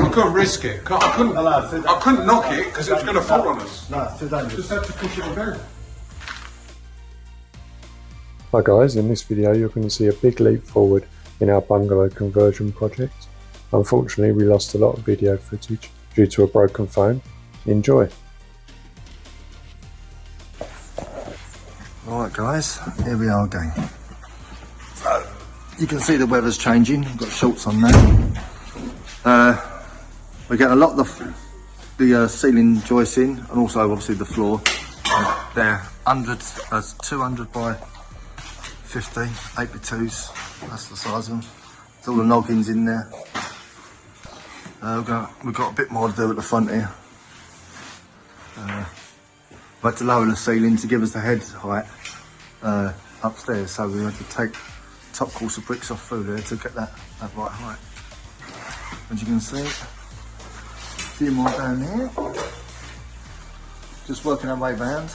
I couldn't risk it. I couldn't knock it because it was going to fall on us. No, it's too dangerous. Just had to push it down. Hi guys, in this video you're going to see a big leap forward in our bungalow conversion project. Unfortunately we lost a lot of video footage due to a broken phone. Enjoy! Alright guys, here we are again. So, you can see the weather's changing, I've got shorts on now. We're getting a lot of the ceiling joists in, and also obviously the floor. They're 200 by 50, 8x2s, that's the size of them. There's all the noggins in there. We've got a bit more to do at the front here. We had to lower the ceiling to give us the head height upstairs, so we had to take top course of bricks off through there to get that right height. As you can see, a few more down here. Just working our way around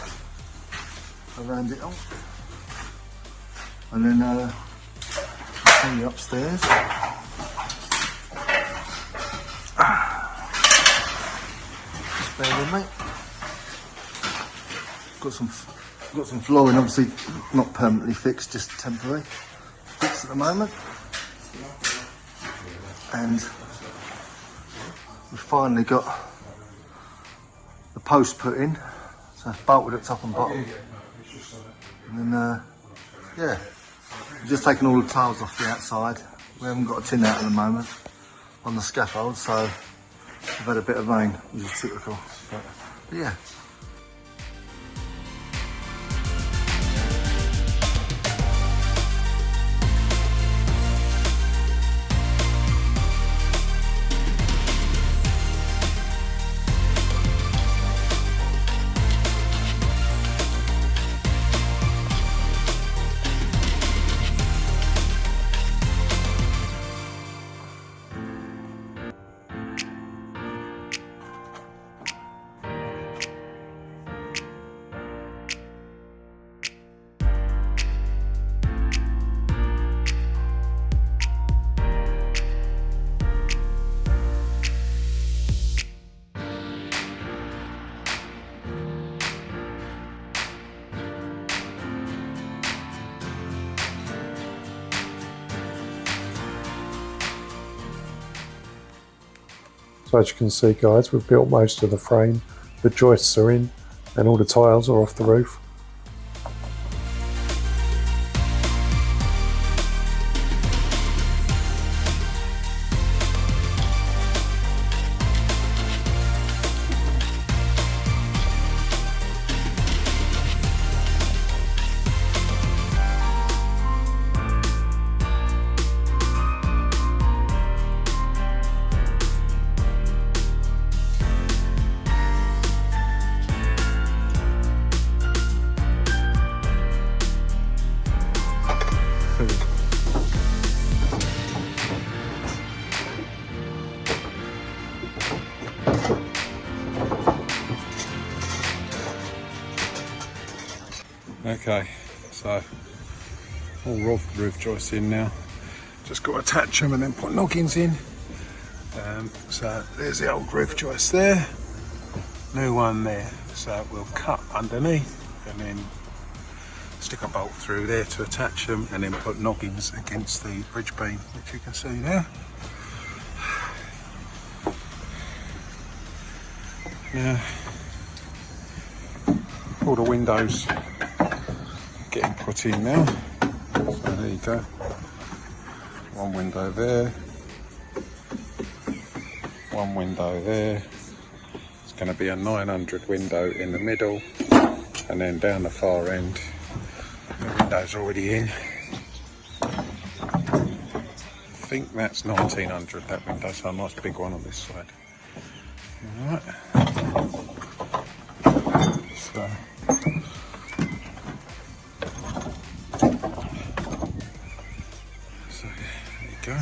it all. And then continue upstairs. Just bear with me. Got some flooring, obviously not permanently fixed, just temporary fixed at the moment. And we've finally got the post put in, so it's bolted at top and bottom. And then yeah, we're just taking all the tiles off the outside. We haven't got a tin out at the moment on the scaffold, so we've had a bit of rain, which is typical. But yeah. So as you can see guys, we've built most of the frame, the joists are in and all the tiles are off the roof. Okay, so all roof joists in now. Just got to attach them and then put noggins in. So there's the old roof joist there, new one there. So we'll cut underneath and then stick a bolt through there to attach them, and then put noggins against the bridge beam, which you can see there. Now, all the windows getting put in now. So there you go. One window there. One window there. It's going to be a 900 window in the middle, and then down the far end, the window's already in. I think that's 1900, that window, so a nice big one on this side. Alright. So there you go.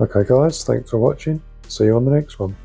Okay guys, thanks for watching. See you on the next one.